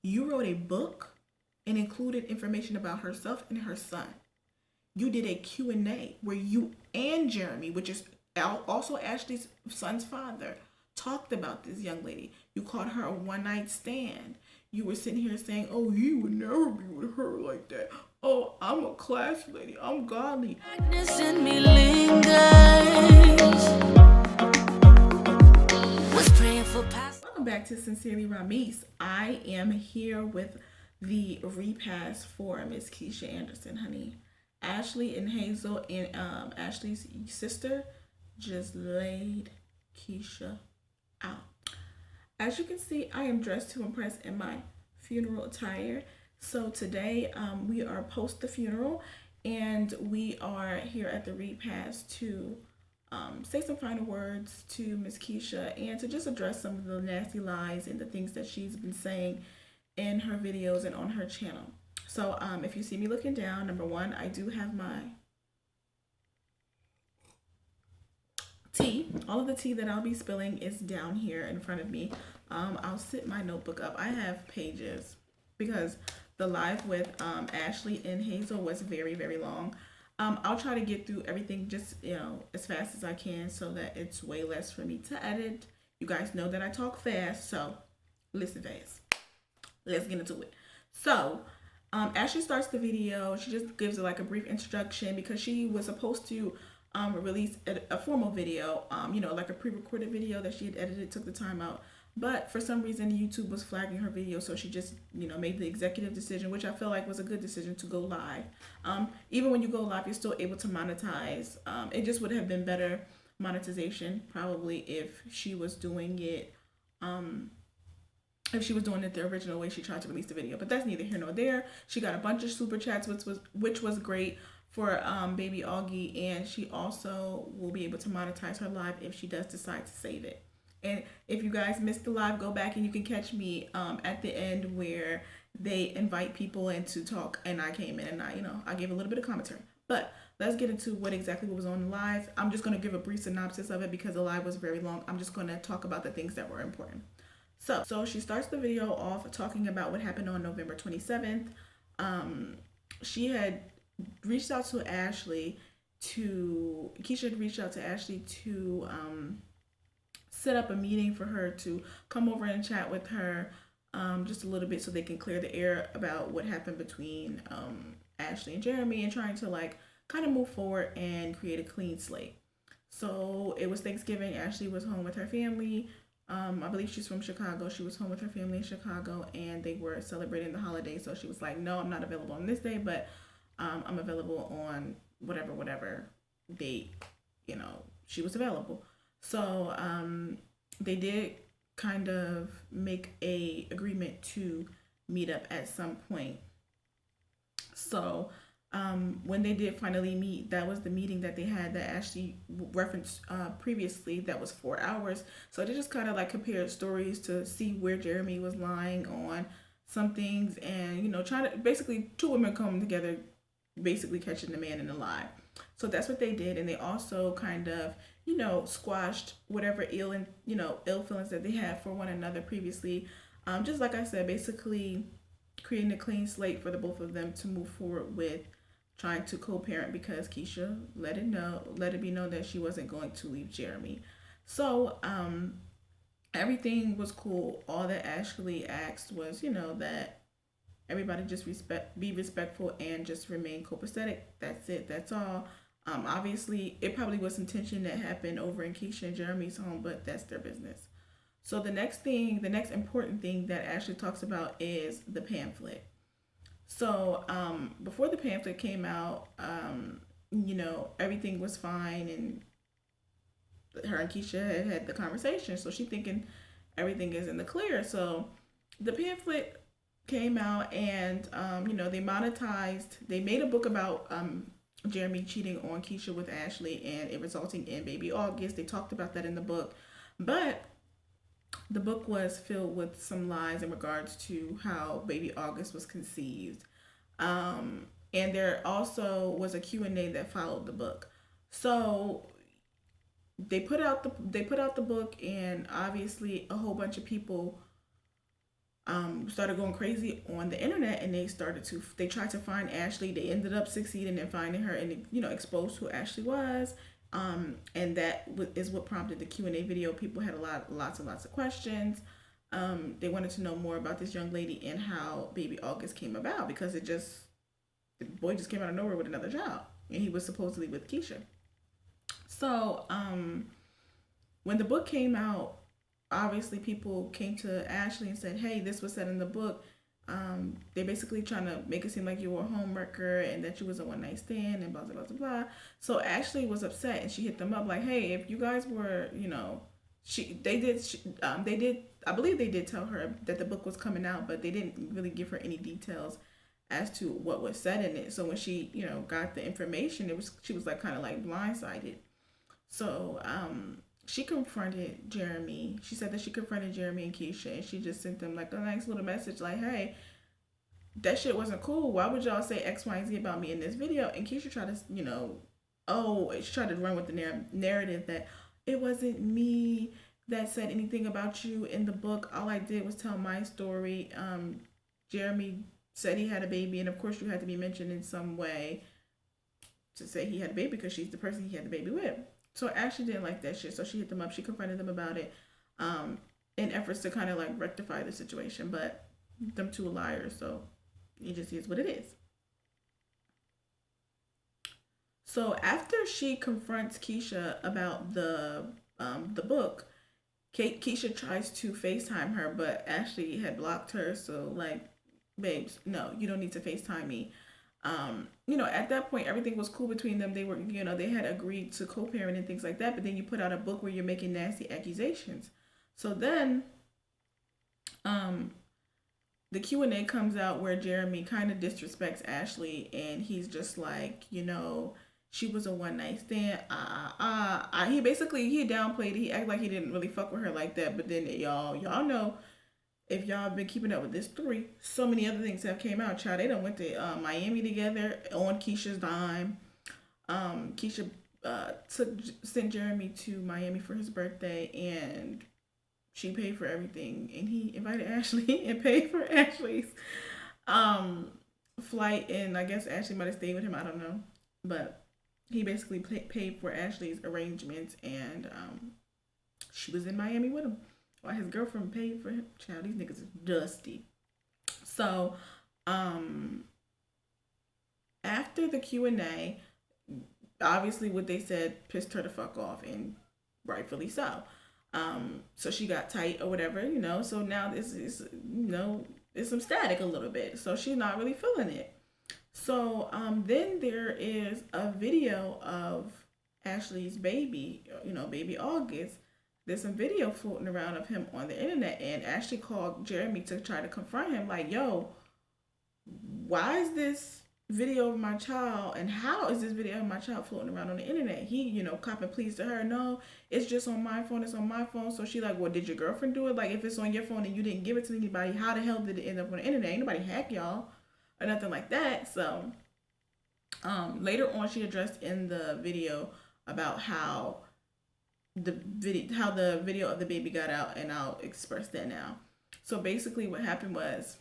You wrote a book and included information about herself and her son. You did a Q&A where you and Jeremy, which is also Ashley's son's father, talked about this young lady. You called her a one night stand. You were sitting here saying, oh, he would never be with her like that. Oh, I'm a class lady. I'm godly. In me Welcome back to Sincerely Ramis. I am here with the repass for Miss Keesha Anderson, honey. Ashli and Hazel and Ashley's sister just laid Keesha out. As you can see, I am dressed to impress in my funeral attire. So today we are post the funeral and we are here at the repass to say some final words to Miss Keesha and to just address some of the nasty lies and the things that she's been saying in her videos and on her channel. So if you see me looking down, number one, I do have my tea. All of the tea that I'll be spilling is down here in front of me. I'll sit my notebook up. I have pages because the live with Ashli and Hazel was very, very long. I'll try to get through everything just, as fast as I can so that it's way less for me to edit. You guys know that I talk fast, so listen fast. Let's get into it. So, Ashley starts the video. She just gives like a brief introduction because she was supposed to release a formal video, like a pre-recorded video that she had edited, took the time out. But for some reason, YouTube was flagging her video, so she just, made the executive decision, which I feel like was a good decision, to go live. Even when you go live, you're still able to monetize. It just would have been better monetization, probably, if she was doing it, the original way she tried to release the video. But that's neither here nor there. She got a bunch of super chats, which was great for baby Augie, and she also will be able to monetize her live if she does decide to save it. And if you guys missed the live, go back and you can catch me at the end where they invite people in to talk, and I came in and I gave a little bit of commentary. But let's get into what exactly was on the live. I'm just going to give a brief synopsis of it because the live was very long. I'm just going to talk about the things that were important. So she starts the video off talking about what happened on November 27th. She had reached out to Ashli Keesha had reached out to Ashli to set up a meeting for her to come over and chat with her just a little bit so they can clear the air about what happened between Ashli and Jeremy and trying to kind of move forward and create a clean slate. So it was Thanksgiving. Ashli was home with her family. I believe she's from Chicago. She was home with her family in Chicago and they were celebrating the holiday. So she was like, no, I'm not available on this day, but I'm available on whatever date, she was available. So they did kind of make a agreement to meet up at some point. So when they did finally meet, that was the meeting that they had that Ashley referenced previously. That was 4 hours. So they just kind of compared stories to see where Jeremy was lying on some things and, trying to basically two women come together, basically catching the man in the lie. So that's what they did. And they also kind of, squashed whatever ill feelings that they had for one another previously. Just like I said, basically creating a clean slate for the both of them to move forward with trying to co-parent because Keesha let it be known that she wasn't going to leave Jeremy. So everything was cool. All that Ashli asked was, that everybody just be respectful and just remain copacetic. That's it. That's all. Obviously, it probably was some tension that happened over in Keesha and Jeremy's home, but that's their business. So the next important thing that Ashli talks about is the pamphlet. So before the pamphlet came out, everything was fine, and her and Keesha had the conversation. So she's thinking everything is in the clear. So the pamphlet came out, and they made a book about Jeremy cheating on Keesha with Ashli and it resulting in baby August. They talked about that in the book, but the book was filled with some lies in regards to how baby August was conceived. And there also was a Q&A that followed the book. So they put out the book, and obviously a whole bunch of people started going crazy on the internet, and they tried to find Ashli. They ended up succeeding in finding her and exposed who Ashli was. And that is what prompted the Q&A video. People had lots and lots of questions. They wanted to know more about this young lady and how baby August came about, because the boy just came out of nowhere with another child, and he was supposedly with Keesha. So when the book came out, obviously people came to Ashli and said, hey, this was said in the book. They basically trying to make it seem like you were a homewrecker and that you was a one night stand and blah blah blah blah. So Ashli was upset, and she hit them up like, hey, if you guys were, they did, I believe they did tell her that the book was coming out, but they didn't really give her any details as to what was said in it. So when she, got the information, she was like kind of like blindsided. So she confronted Jeremy. She said that she confronted Jeremy and Keesha, and she just sent them like a nice little message like, hey, that shit wasn't cool. Why would y'all say X, Y, and Z about me in this video? And Keesha tried to, she tried to run with the narrative that it wasn't me that said anything about you in the book. All I did was tell my story. Jeremy said he had a baby, and of course you had to be mentioned in some way to say he had a baby because she's the person he had the baby with. So Ashley didn't like that shit, so she hit them up. She confronted them about it in efforts to kind of like rectify the situation, but them two are liars, so it just is what it is. So after she confronts Keesha about the book, Keesha tries to FaceTime her, but Ashley had blocked her, so like, babes, no, you don't need to FaceTime me. At that point, everything was cool between them. They were, they had agreed to co-parent and things like that, but then you put out a book where you're making nasty accusations. So then, the Q&A comes out where Jeremy kind of disrespects Ashley, and he's just like, she was a one night stand. He downplayed it. He acted like he didn't really fuck with her like that, but then y'all know, if y'all have been keeping up with this story, so many other things have came out. Child, they done went to Miami together on Keisha's dime. Keesha sent Jeremy to Miami for his birthday, and she paid for everything. And he invited Ashley and paid for Ashley's flight. And I guess Ashley might have stayed with him. I don't know, but he basically paid for Ashley's arrangements, and she was in Miami with him. While his girlfriend paid for him. Child, these niggas is dusty. So, after the Q&A, obviously what they said pissed her the fuck off, and rightfully so. So she got tight or whatever, so now this is, it's some static a little bit. So she's not really feeling it. So, then there is a video of Ashley's baby, baby August. There's some video floating around of him on the internet, and Ashley called Jeremy to try to confront him like, yo, why is this video of my child, and how is this video of my child floating around on the internet? He, copping pleas to her. No, it's just on my phone. It's on my phone. So she like, well, did your girlfriend do it? Like, if it's on your phone and you didn't give it to anybody, how the hell did it end up on the internet? Ain't nobody hack y'all or nothing like that. So later on, she addressed in the video about how the video of the baby got out, and I'll express that now. So basically what happened was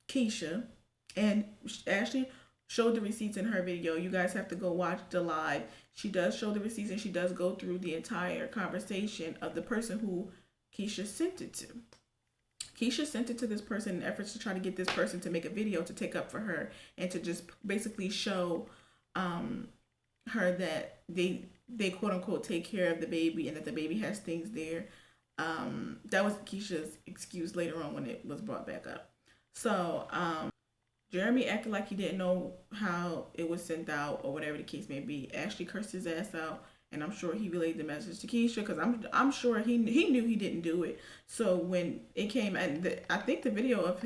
Keesha and Ashley showed the receipts in her video. You guys have to go watch the live. She does show the receipts, and she does go through the entire conversation of the person who Keesha sent it to. Keesha sent it to this person in efforts to try to get this person to make a video to take up for her, and to just basically show her that they quote unquote take care of the baby, and that the baby has things there. That was Keisha's excuse later on when it was brought back up. So Jeremy acted like he didn't know how it was sent out or whatever the case may be. Ashley cursed his ass out, and I'm sure he relayed the message to Keesha, because I'm sure he knew he didn't do it. So when it came, and I think the video of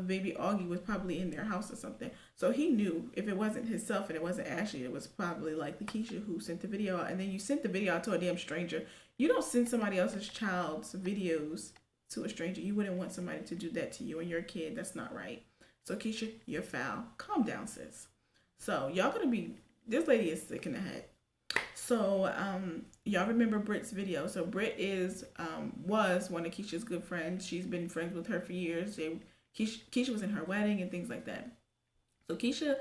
baby Augie was probably in their house or something. So he knew if it wasn't himself and it wasn't Ashley, it was probably like the Keesha who sent the video out. And then you sent the video out to a damn stranger. You don't send somebody else's child's videos to a stranger. You wouldn't want somebody to do that to you and your kid. That's not right. So Keesha, you're foul. Calm down, sis. So y'all gonna be, this lady is sick in the head. So y'all remember Britt's video. So Britt is was one of Keesha's good friends. She's been friends with her for years. Keesha was in her wedding and things like that. So Keesha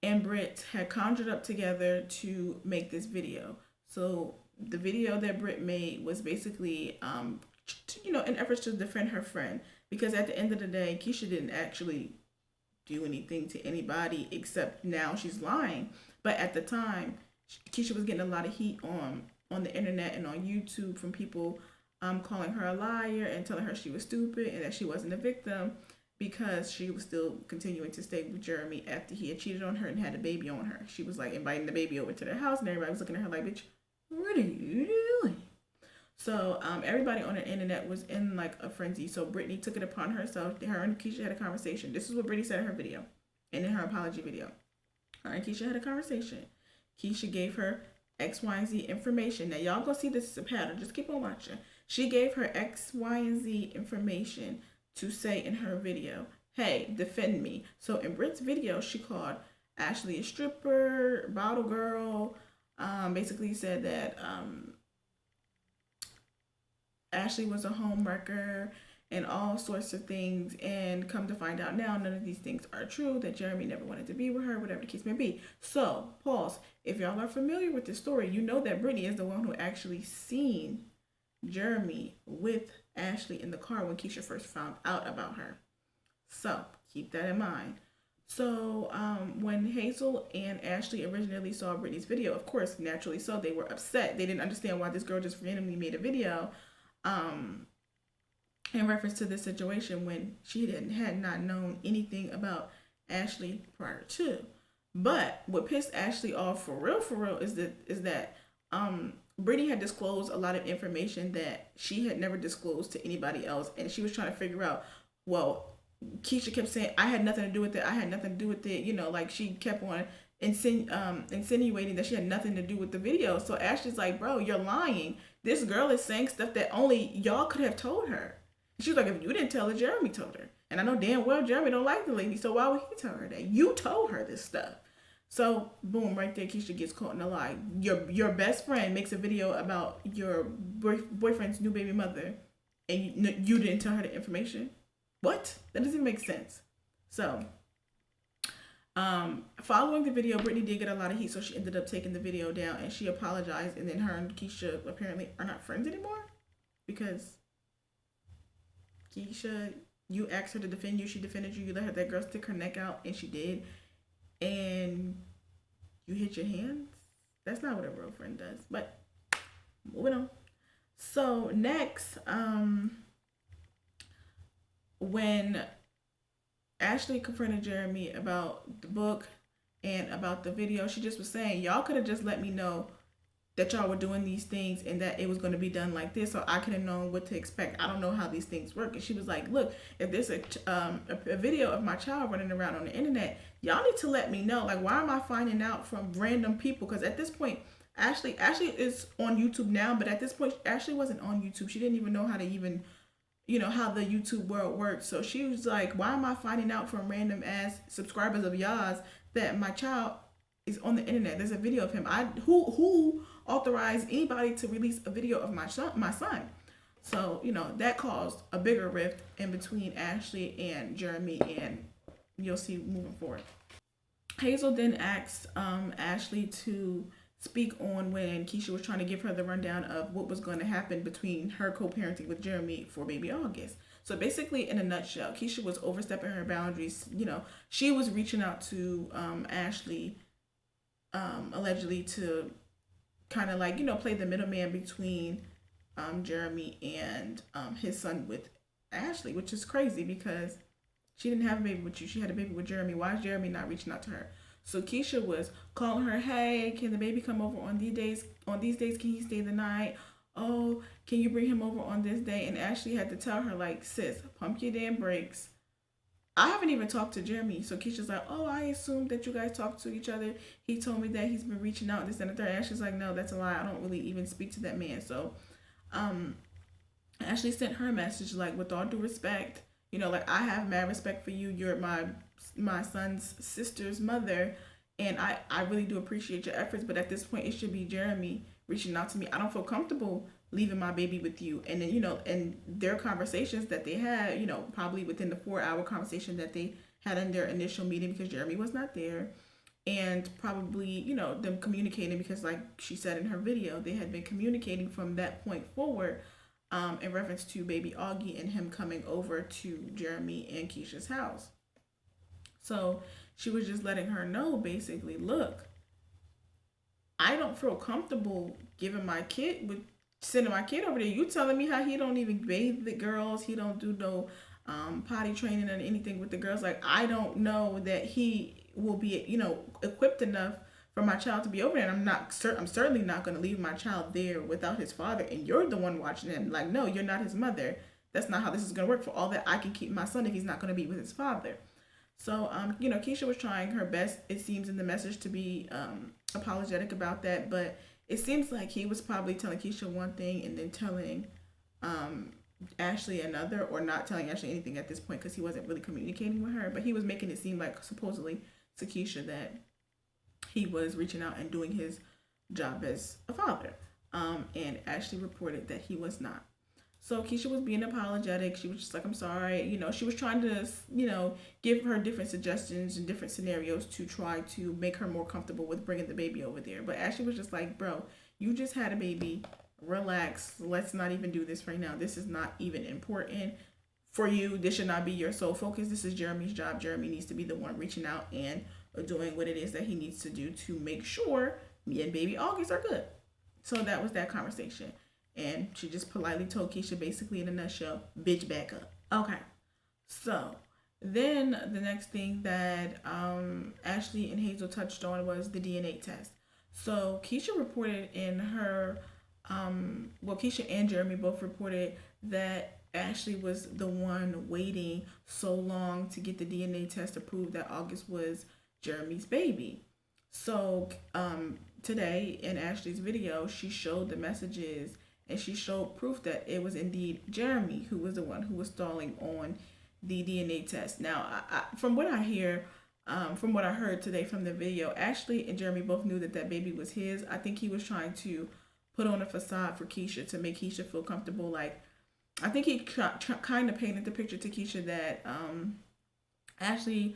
and Britt had conjured up together to make this video. So the video that Britt made was basically in efforts to defend her friend, because at the end of the day, Keesha didn't actually do anything to anybody, except now she's lying. But at the time, Keesha was getting a lot of heat on the internet and on YouTube from people calling her a liar and telling her she was stupid and that she wasn't a victim, because she was still continuing to stay with Jeremy after he had cheated on her and had a baby on her. She was like inviting the baby over to their house, and everybody was looking at her like, bitch, what are you doing? So everybody on the internet was in like a frenzy. So Brittany took it upon herself. Her and Keesha had a conversation. This is what Brittany said in her video and in her apology video. Her and Keesha had a conversation. Keesha gave her X, Y, and Z information. Now y'all gonna see this is a pattern. Just keep on watching. She gave her X, Y, and Z information to say in her video, hey, defend me. So in Britt's video, she called Ashli a stripper, bottle girl, basically said that Ashli was a homewrecker and all sorts of things, and come to find out now, none of these things are true, that Jeremy never wanted to be with her, whatever the case may be. So, pause. If y'all are familiar with this story, you know that Brittany is the one who actually seen Jeremy with Ashli in the car when Keesha first found out about her. So, keep that in mind. So, when Hazel and Ashli originally saw Brittany's video, of course, naturally so, they were upset. They didn't understand why this girl just randomly made a video in reference to this situation when she had not known anything about Ashli prior to. But what pissed Ashli off for real is that Brittany had disclosed a lot of information that she had never disclosed to anybody else, and she was trying to figure out, well, Keesha kept saying, I had nothing to do with it, I had nothing to do with it, like she kept on insinuating that she had nothing to do with the video. So Ashli's like, bro, you're lying. This girl is saying stuff that only y'all could have told her. And she was like, if you didn't tell her, Jeremy told her. And I know damn well Jeremy don't like the lady, so why would he tell her that? You told her this stuff. So boom, right there, Keesha gets caught in a lie. Your best friend makes a video about your boyfriend's new baby mother, and you didn't tell her the information. What? That doesn't make sense. So following the video, Brittany did get a lot of heat, so she ended up taking the video down and she apologized. And then her and Keesha apparently are not friends anymore, because Keesha, you asked her to defend you, she defended you, you let that girl stick her neck out, and she did, and you hit your hands. That's not what a real friend does. But moving on. So next, when Ashli confronted Jeremy about the book and about the video, she just was saying, y'all could have just let me know that y'all were doing these things and that it was going to be done like this, so I could have known what to expect. I don't know how these things work. And she was like, look, if there's a video of my child running around on the internet, y'all need to let me know. Like, why am I finding out from random people? Because at this point, Ashli is on YouTube now, but at this point, Ashli wasn't on YouTube. She didn't even know how to even, how the YouTube world works. So she was like, why am I finding out from random ass subscribers of y'all's that my child is on the internet? There's a video of him. Who authorized anybody to release a video of my son? So, that caused a bigger rift in between Ashli and Jeremy, and you'll see moving forward. Hazel then asked Ashli to speak on when Keesha was trying to give her the rundown of what was going to happen between her co-parenting with Jeremy for baby August. So basically, in a nutshell, Keesha was overstepping her boundaries. She was reaching out to Ashli, allegedly to kind of like, play the middleman between Jeremy and his son with Ashli, which is crazy because she didn't have a baby with you. She had a baby with Jeremy. Why is Jeremy not reaching out to her? So Keesha was calling her, hey, can the baby come over on these days? On these days, can he stay the night? Oh, can you bring him over on this day? And Ashli had to tell her, like, sis, pump your damn brakes. I haven't even talked to Jeremy. So Keisha's like, oh, I assumed that you guys talked to each other. He told me that he's been reaching out, this and the third. And Ashley's like, no, that's a lie. I don't really even speak to that man. So Ashli sent her a message, like, with all due respect, like, I have mad respect for you. You're my son's sister's mother, And I really do appreciate your efforts, but at this point, it should be Jeremy reaching out to me. I don't feel comfortable leaving my baby with you. And then, and their conversations that they had, probably within the 4-hour conversation that they had in their initial meeting, because Jeremy was not there, and probably, them communicating, because like she said in her video, they had been communicating from that point forward, in reference to baby Augie and him coming over to Jeremy and Keesha's house. So she was just letting her know, basically, look, I don't feel comfortable giving my kid with sending my kid over there. You telling me how he don't even bathe the girls, he don't do no potty training or anything with the girls. Like, I don't know that he will be, equipped enough for my child to be over there. And I'm certainly not going to leave my child there without his father. And you're the one watching him. Like, no, you're not his mother. That's not how this is going to work. For all that, I can keep my son if he's not going to be with his father. So, Keesha was trying her best, it seems, in the message to be apologetic about that. But it seems like he was probably telling Keesha one thing and then telling Ashli another, or not telling Ashli anything at this point because he wasn't really communicating with her. But he was making it seem like, supposedly, to Keesha that he was reaching out and doing his job as a father. And Ashli reported that he was not. So Keesha was being apologetic. She was just like, I'm sorry. She was trying to, give her different suggestions and different scenarios to try to make her more comfortable with bringing the baby over there. But Ashli was just like, bro, you just had a baby. Relax. Let's not even do this right now. This is not even important for you. This should not be your sole focus. This is Jeremy's job. Jeremy needs to be the one reaching out and doing what it is that he needs to do to make sure me and baby August are good. So that was that conversation. And she just politely told Keesha, basically in a nutshell, bitch, back up. Okay. So then the next thing that Ashli and Hazel touched on was the DNA test. So Keesha reported in her, Keesha and Jeremy both reported that Ashli was the one waiting so long to get the DNA test to prove that August was Jeremy's baby. So today in Ashli's video, she showed the messages and she showed proof that it was indeed Jeremy who was the one who was stalling on the DNA test. Now, from what I hear, from what I heard today from the video, Ashli and Jeremy both knew that baby was his. I think he was trying to put on a facade for Keesha to make Keesha feel comfortable. Like, I think he kind of painted the picture to Keesha that Ashli,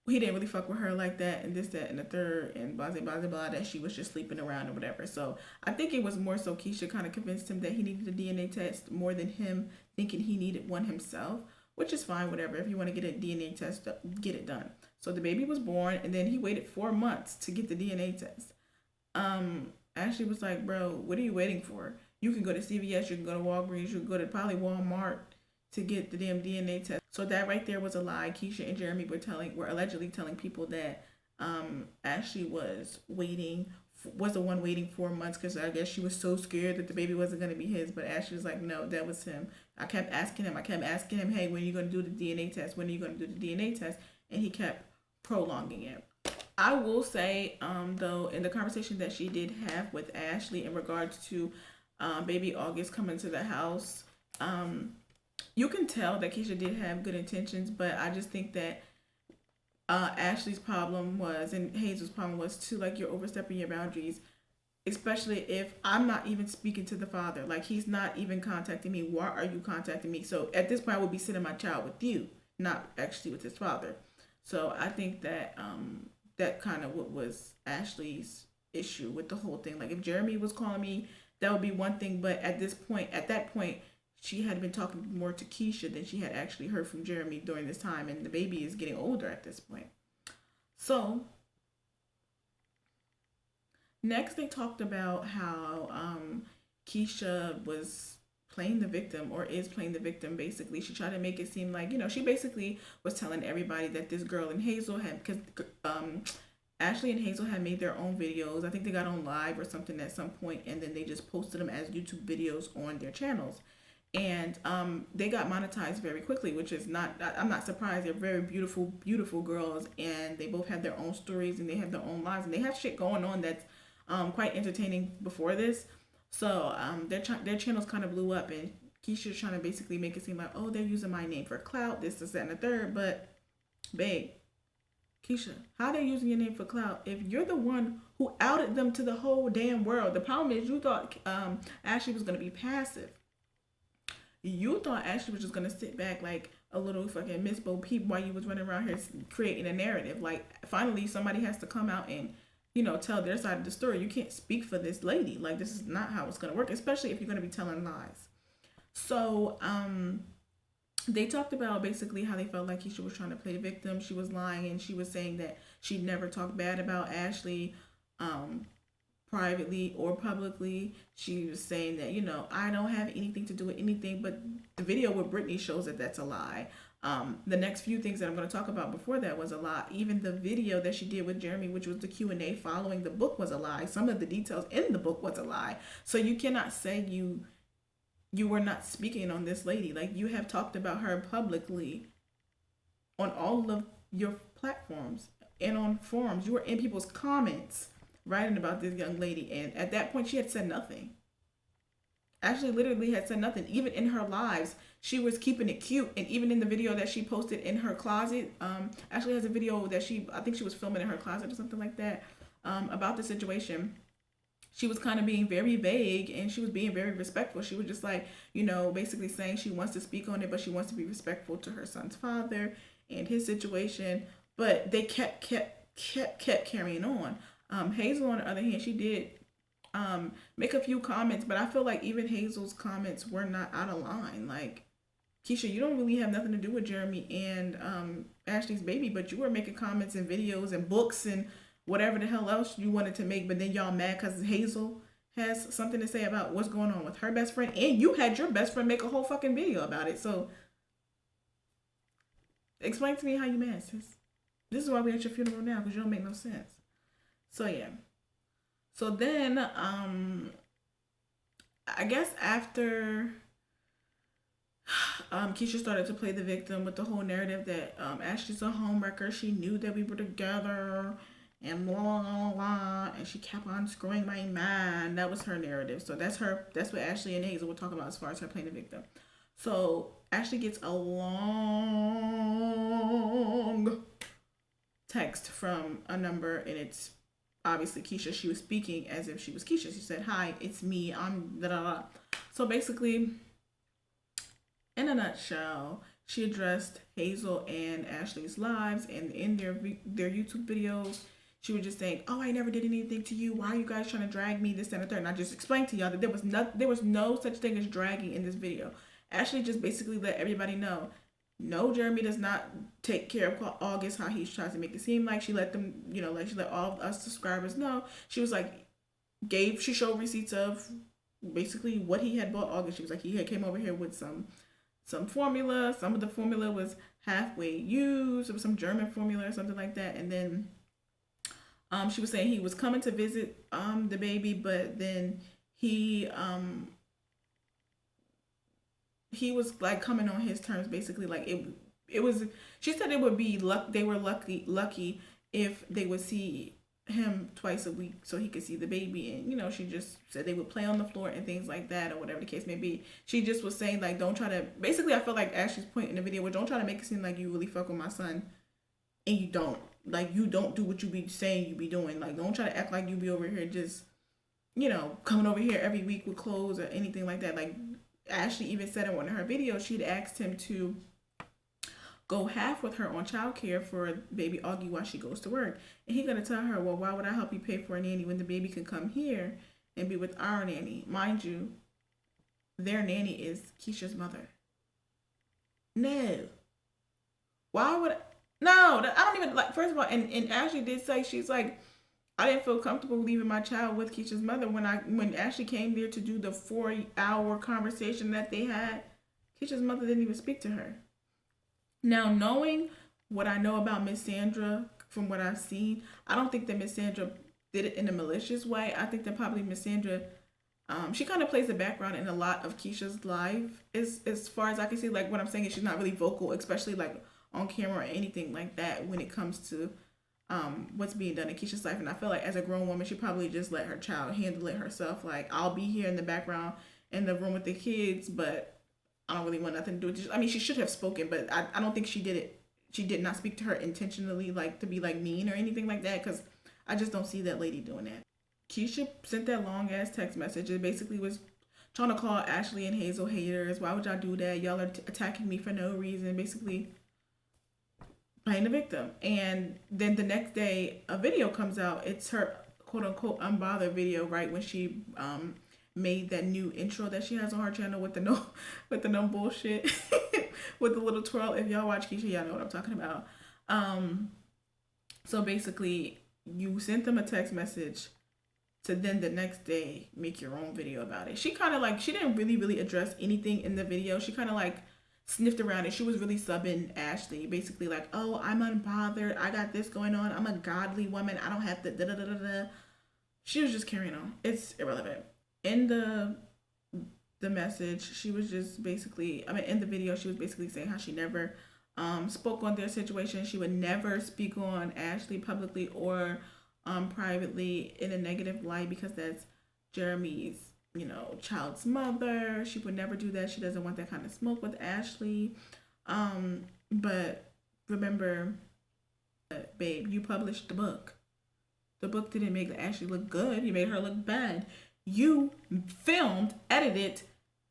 he didn't really fuck with her like that, and this, that, and the third, and blah, blah, blah, blah, that she was just sleeping around or whatever. So I think it was more so Keesha kind of convinced him that he needed a DNA test more than him thinking he needed one himself, which is fine, whatever. If you want to get a DNA test, get it done. So the baby was born, and then he waited 4 months to get the DNA test. Ashley was like, bro, what are you waiting for? You can go to CVS, you can go to Walgreens, you can go to probably Walmart to get the damn DNA test. So that right there was a lie. Keesha and Jeremy were allegedly telling people that Ashli was the one waiting 4 months because I guess she was so scared that the baby wasn't going to be his. But Ashli was like, no, that was him. I kept asking him, hey, when are you going to do the DNA test? When are you going to do the DNA test? And he kept prolonging it. I will say, though, in the conversation that she did have with Ashli in regards to baby August coming to the house, you can tell that Keesha did have good intentions, but I just think that Ashli's problem was, and Hazel's problem was too, like, you're overstepping your boundaries, especially if I'm not even speaking to the father. Like, he's not even contacting me. Why are you contacting me? So at this point, I would be sending my child with you, not actually with his father. So I think that that kind of what was Ashli's issue with the whole thing. Like, if Jeremy was calling me, that would be one thing, but at that point, she had been talking more to Keesha than she had actually heard from Jeremy during this time, and the baby is getting older at this point. So, next they talked about how Keesha was playing the victim, or is playing the victim, basically. She tried to make it seem like, she basically was telling everybody that this girl and Hazel had, because Ashli and Hazel had made their own videos. I think they got on live or something at some point, and then they just posted them as YouTube videos on their channels. And they got monetized very quickly, which is I'm not surprised. They're very beautiful, beautiful girls, and they both have their own stories and they have their own lives, and they have shit going on that's quite entertaining before this. So their channels kind of blew up, and Keesha's trying to basically make it seem like, oh, they're using my name for clout, this, that, and the third. But, babe, Keesha, how they using your name for clout if you're the one who outed them to the whole damn world? The problem is you thought Ashli was gonna be passive. You thought Ashli was just gonna sit back like a little fucking Miss Bo Peep while you was running around here creating a narrative. Like finally somebody has to come out and tell their side of the story. You can't speak for this lady. Like this is not how it's gonna work, especially if you're gonna be telling lies. So they talked about basically how they felt like Keesha was trying to play victim. She was lying and she was saying that she never talked bad about Ashli privately or publicly. She was saying that, I don't have anything to do with anything, but the video with Britney shows that that's a lie. The next few things that I'm going to talk about before that was a lie. Even the video that she did with Jeremy, which was the Q&A following the book, was a lie. Some of the details in the book was a lie. So you cannot say you were not speaking on this lady. Like, you have talked about her publicly on all of your platforms and on forums. You were in people's comments writing about this young lady, and at that point she had said nothing. Ashli literally had said nothing. Even in her lives, she was keeping it cute. And even in the video that she posted in her closet, Ashli has a video that I think she was filming in her closet or something like that, about the situation. She was kind of being very vague and she was being very respectful. She was just like, basically saying she wants to speak on it, but she wants to be respectful to her son's father and his situation. But they kept carrying on. Hazel, on the other hand, she did make a few comments, but I feel like even Hazel's comments were not out of line. Like, Keesha, you don't really have nothing to do with Jeremy and Ashli's baby, but you were making comments and videos and books and whatever the hell else you wanted to make, but then y'all mad because Hazel has something to say about what's going on with her best friend, and you had your best friend make a whole fucking video about it. So explain to me how you mad, sis. This is why we're at your funeral now, because you don't make no sense. So yeah. So then, I guess after Keesha started to play the victim with the whole narrative that Ashli's a homewrecker, she knew that we were together, and blah, blah, blah, and she kept on screwing my mind. That was her narrative. So that's what Ashli and Hazel were talking about as far as her playing the victim. So Ashli gets a long text from a number, and it's obviously Keesha. She was speaking as if she was Keesha. She said, "Hi, it's me. I'm da da da." So basically, in a nutshell, she addressed Hazel and Ashli's lives, and in their YouTube videos, she was just saying, "Oh, I never did anything to you. Why are you guys trying to drag me? This, and the third." And I just explained to y'all that there was no such thing as dragging in this video. Ashli just basically let everybody know, no, Jeremy does not take care of August how he tries to make it seem like. She let them, like she let all of us subscribers know. She was like, she showed receipts of basically what he had bought August. She was like, he had came over here with some formula. Some of the formula was halfway used. It was some German formula or something like that. And then she was saying he was coming to visit the baby, but then he was like coming on his terms, basically. Like it was, she said it would be they were lucky if they would see him twice a week so he could see the baby. And she just said they would play on the floor and things like that, or whatever the case may be. She just was saying, like, don't try to, basically I feel like Ashli's point in the video was, don't try to make it seem like you really fuck with my son and you don't. Like, you don't do what you be saying you be doing. Like, don't try to act like you be over here just coming over here every week with clothes or anything like that. Like, Ashli even said in one of her videos, she'd asked him to go half with her on childcare for baby Augie while she goes to work. And he gonna tell her, well, why would I help you pay for a nanny when the baby can come here and be with our nanny? Mind you, their nanny is Keesha's mother. No. Why would no, I don't even, like, first of all, and Ashli did say, she's like, I didn't feel comfortable leaving my child with Keesha's mother. When Ashli came there to do the 4-hour conversation that they had, Keesha's mother didn't even speak to her. Now, knowing what I know about Miss Sandra from what I've seen, I don't think that Miss Sandra did it in a malicious way. I think that probably Miss Sandra, she kind of plays the background in a lot of Keesha's life. As far as I can see, like, what I'm saying is she's not really vocal, especially like on camera or anything like that when it comes to what's being done in Keesha's life. And I feel like as a grown woman, she probably just let her child handle it herself. Like, I'll be here in the background in the room with the kids, but I don't really want nothing to do with it. I mean, she should have spoken, but I don't think she did it. she did not speak to her intentionally, like to be like mean or anything like that, because I just don't see that lady doing that. Keesha sent that long ass text message. It basically was trying to call Ashli and Hazel haters. Why would y'all do that? Y'all are attacking me for no reason. Basically playing the victim. And then the next day, a video comes out. It's her quote unquote unbothered video, right when she made that new intro that she has on her channel with the no bullshit with the little twirl. If y'all watch Keesha, y'all know what I'm talking about. So basically, you sent them a text message to then the next day make your own video about it. She kind of like, she didn't really address anything in the video. She kind of like sniffed around it. She was really subbing Ashli, basically like, oh, I'm unbothered, I got this going on, I'm a godly woman, I don't have to da da da da da. She was just carrying on. It's irrelevant. In the message, she was just basically, I mean, in the video, she was basically saying how she never spoke on their situation. She would never speak on Ashli publicly or privately in a negative light, because that's Jeremy's, you know, child's mother. She would never do that. She doesn't want that kind of smoke with Ashli. But remember, babe, you published the book. The book didn't make Ashli look good. You made her look bad. You filmed, edited,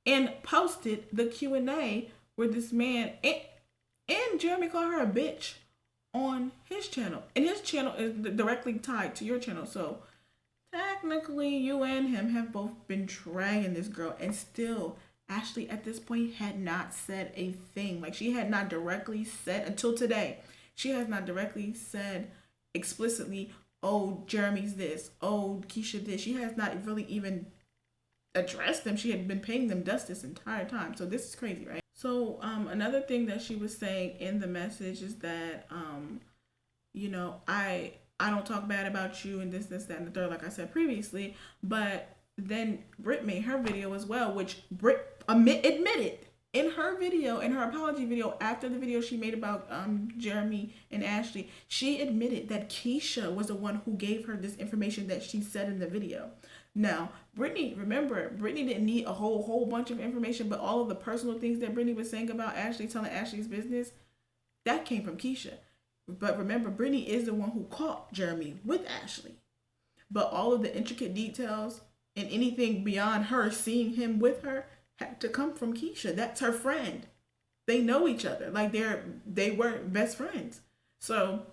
and posted the Q&A where this man and Jeremy called her a bitch on his channel. And his channel is directly tied to your channel. So technically, you and him have both been dragging this girl. And still, Ashli at this point had not said a thing. Like, she had not directly said, until today, she has not directly said explicitly, oh, Jeremy's this, oh, Keesha this. She has not really even addressed them. She had been paying them dust this entire time. So this is crazy, right? So another thing that she was saying in the message is that, you know, I don't talk bad about you and this, that, and the third, like I said previously. But then Britt made her video as well, which Britt admitted in her video, in her apology video, after the video she made about Jeremy and Ashli, she admitted that Keesha was the one who gave her this information that she said in the video. Now, remember, Brittany didn't need a whole bunch of information, but all of the personal things that Brittany was saying about Ashli, telling Ashley's business, that came from Keesha. But remember, Brittany is the one who caught Jeremy with Ashli. But all of the intricate details and anything beyond her seeing him with her had to come from Keesha. That's her friend. They know each other. Like, they were best friends. So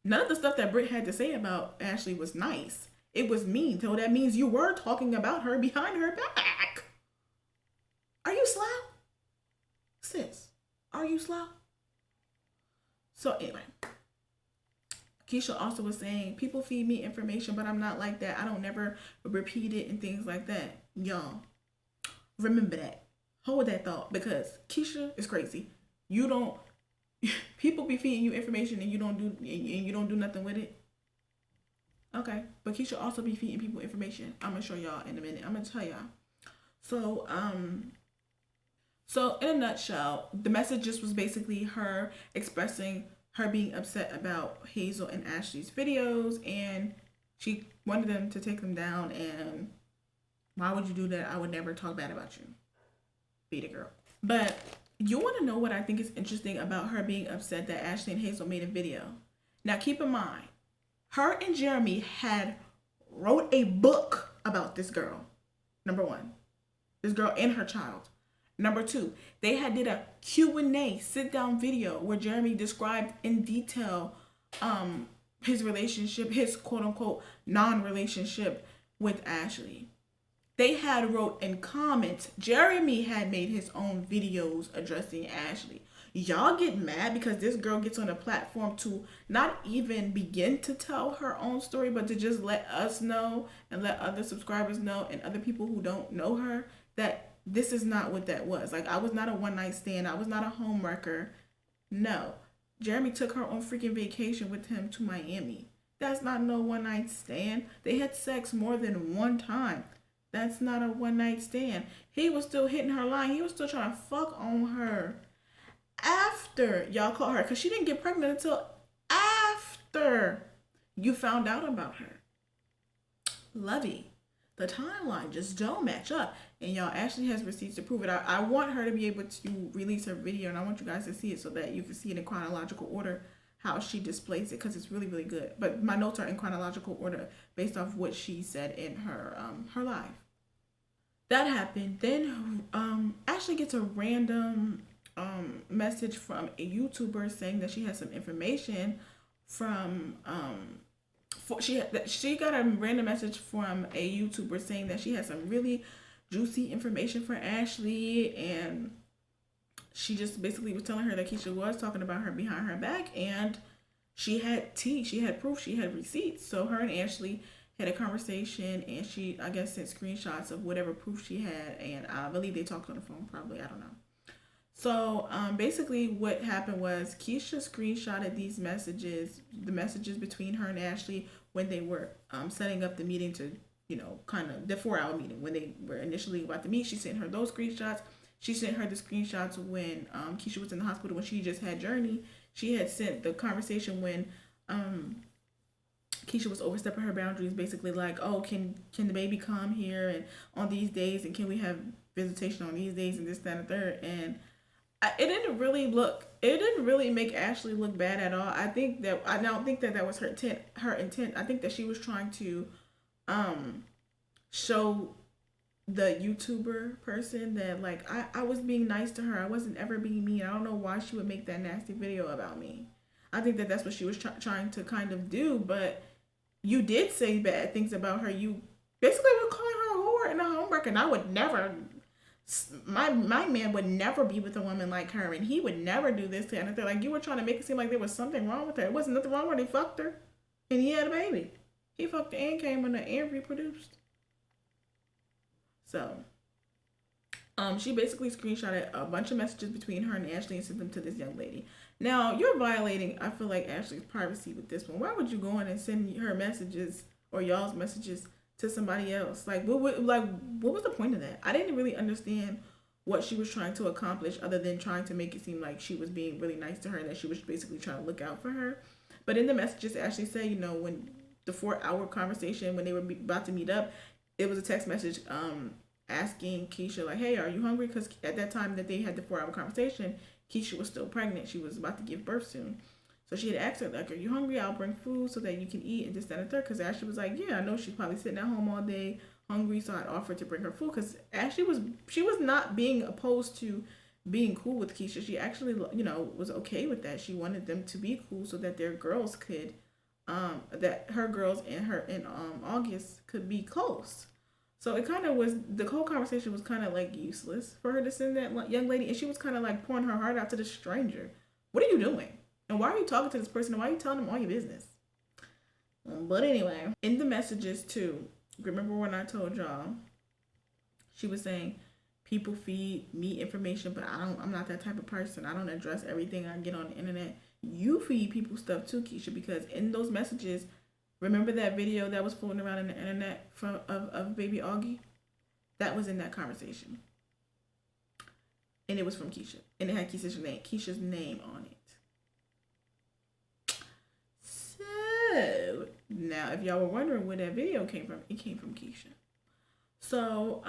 none of the stuff that Britt had to say about Ashli was nice. It was mean. So that means you were talking about her behind her back. Are you slow? Sis, are you slow? So anyway, Keesha also was saying, people feed me information, but I'm not like that. I don't never repeat it and things like that. Y'all, remember that. Hold that thought, because Keesha is crazy. You don't, people be feeding you information and you don't do nothing with it. Okay, but Keesha also be feeding people information. I'm gonna show y'all in a minute. I'm gonna tell y'all. So in a nutshell, the message just was basically her expressing her being upset about Hazel and Ashli's videos, and she wanted them to take them down. And why would you do that? I would never talk bad about you. Be the girl. But you want to know what I think is interesting about her being upset that Ashli and Hazel made a video? Now keep in mind, her and Jeremy had wrote a book about this girl. Number one, this girl and her child. Number two, they had did a Q&A sit-down video where Jeremy described in detail his relationship, his quote-unquote non-relationship with Ashli. They had wrote in comments, Jeremy had made his own videos addressing Ashli. Y'all get mad because this girl gets on a platform to not even begin to tell her own story, but to just let us know and let other subscribers know and other people who don't know her that this is not what that was. Like, I was not a one-night stand. I was not a homewrecker. No. Jeremy took her on freaking vacation with him to Miami. That's not no one-night stand. They had sex more than one time. That's not a one-night stand. He was still hitting her line. He was still trying to fuck on her after y'all caught her, because she didn't get pregnant until after you found out about her. Lovey, the timeline just don't match up. And y'all, Ashli has receipts to prove it. I want her to be able to release her video, and I want you guys to see it so that you can see it in chronological order how she displays it, because it's really, really good. But my notes are in chronological order based off what she said in her live. That happened. Then Ashli gets a random message from a YouTuber saying that she has some information from she got a random message from a YouTuber saying that she has some really juicy information for Ashli, and she just basically was telling her that Keesha was talking about her behind her back, and she had tea, she had proof, she had receipts. So her and Ashli had a conversation, and she, I guess, sent screenshots of whatever proof she had, and I believe they talked on the phone, probably, I don't know. So basically what happened was Keesha screenshotted these messages, the messages between her and Ashli when they were setting up the meeting to, kind of the 4-hour meeting. When they were initially about to meet, she sent her those screenshots. She sent her the screenshots when Keesha was in the hospital when she just had Journey. She had sent the conversation when Keesha was overstepping her boundaries, basically like, oh, can the baby come here and on these days, and can we have visitation on these days, and this, that, and the third. And it didn't really make Ashli look bad at all. I don't think that was her intent. I think that she was trying to show the YouTuber person that, like, I was being nice to her. I wasn't ever being mean. I don't know why she would make that nasty video about me. I think that that's what she was trying to kind of do. But you did say bad things about her. You basically were calling her a whore and a homewrecker, and I would never. My man would never be with a woman like her, and he would never do this to her. Like, you were trying to make it seem like there was something wrong with her. It wasn't nothing wrong with her. He fucked her, and he had a baby. He fucked her and came in her and reproduced. So, she basically screenshotted a bunch of messages between her and Ashli and sent them to this young lady. Now, you're violating, I feel like, Ashli's privacy with this one. Why would you go in and send her messages or y'all's messages to somebody else? Like, what was the point of that? I didn't really understand what she was trying to accomplish, other than trying to make it seem like she was being really nice to her and that she was basically trying to look out for her. But in the messages, Ashli said, when the 4-hour conversation, when they were about to meet up, it was a text message asking Keesha, like, hey, are you hungry? Because at that time that they had the 4-hour conversation, Keesha was still pregnant. She was about to give birth soon. So she had asked her, like, are you hungry? I'll bring food so that you can eat, and this, that, and the third. Because Ashli was like, yeah, I know she's probably sitting at home all day hungry, so I'd offer to bring her food. Because Ashli was not being opposed to being cool with Keesha. She actually, was okay with that. She wanted them to be cool so that their girls could, that her girls and her and August could be close. So it kind of was, the whole conversation was kind of like useless for her to send that young lady, and she was kind of like pouring her heart out to this stranger. What are you doing? And why are you talking to this person? And why are you telling them all your business? But anyway, in the messages too, remember when I told y'all, she was saying, people feed me information, but I'm not that type of person. I don't address everything I get on the internet. You feed people stuff too, Keesha, because in those messages, remember that video that was floating around in the internet of baby Augie? That was in that conversation. And it was from Keesha. And it had Keesha's name on it. So, now if y'all were wondering where that video came from, it came from Keesha. So,